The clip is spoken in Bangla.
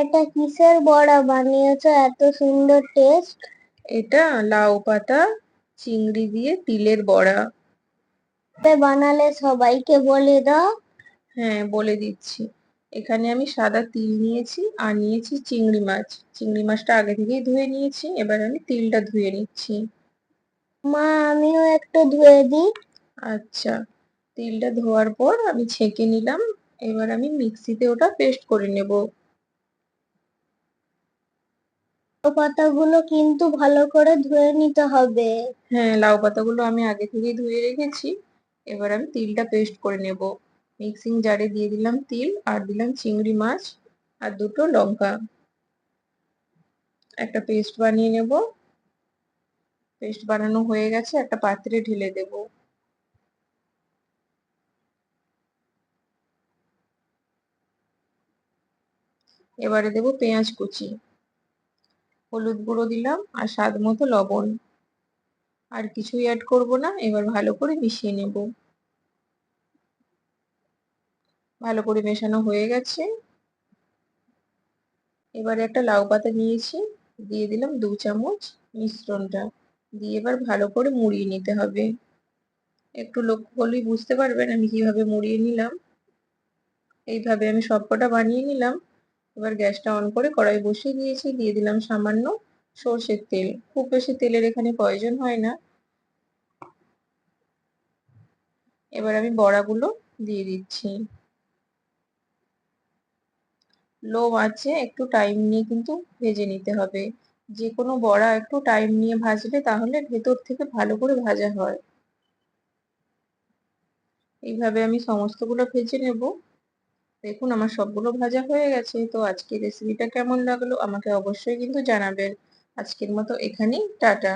এটা কিসের বড়া বানিয়েছো, এত সুন্দর টেস্ট? এটা লাউ পাতা চিংড়ি দিয়ে তিলের বড়া। বানালে সবাইকে বলে দাও। হ্যাঁ, বলে দিচ্ছি। এখানে আমি সাদা তিল নিয়েছি আর নিয়েছি চিংড়ি মাছ। চিংড়ি মাছটা আগে থেকেই ধুয়ে নিয়েছি, এবার আমি তিলটা ধুয়ে নিচ্ছি। মা, আমিও একটু ধুয়ে দিই। আচ্ছা, তিলটা ধোয়ার পর আমি ছেঁকে নিলাম। এবার আমি মিক্সিতে ওটা পেস্ট করে নেব। পাতাগুলো কিন্তু ভালো করে ধুয়ে নিতে হবে। হ্যাঁ, লাউ পাতাগুলো আমি আগে থেকেই ধুয়ে রেখেছি। এবার আমি তিলটা পেস্ট করে নেব। মিক্সিং জারে দিয়ে দিলাম তিল আর দিলাম চিংড়ি মাছ আর দুটো লঙ্কা। একটা পেস্ট বানিয়ে নেব। পেস্ট বানানো হয়ে গেছে, একটা পাত্রে ঢেলে দেব। এবারে দেব পেঁয়াজ কুচি, হলুদ গুঁড়ো দিলাম আর স্বাদ মতো লবণ। আর কিছুই অ্যাড করব না। এবার ভালো করে মিশিয়ে নেব। ভালো করে মেশানো হয়ে গেছে। এবারে একটা লাউ পাতা নিয়েছি, দিয়ে দিলাম 2 চামচ মিশ্রণটা। দিয়ে এবার ভালো করে মুড়িয়ে নিতে হবে। একটু লক্ষ্য করলেই বুঝতে পারবেন আমি কিভাবে মুড়িয়ে নিলাম। এইভাবে আমি সবকটা বানিয়ে নিলাম। এবার গ্যাসটা অন করে কড়াই বসিয়ে দিয়েছি, দিয়ে দিলাম সামান্য সর্ষের তেল। খুব বেশি তেলের এখানে প্রয়োজন হয় না। এবার আমি বড়াগুলো দিয়ে দিচ্ছি। লো আঁচে একটু টাইম নিয়ে কিন্তু ভেজে নিতে হবে। যে কোনো বড়া একটু টাইম নিয়ে ভাজলে তাহলে ভেতর থেকে ভালো করে ভাজা হয়। এইভাবে আমি সমস্তগুলো ভেজে নেব। দেখুন আমার সবগুলো ভাজা হয়ে গেছে। তো আজকের রেসিপিটা কেমন লাগলো আমাকে অবশ্যই কিন্তু জানাবেন। আজকের মতো এখানেই টাটা।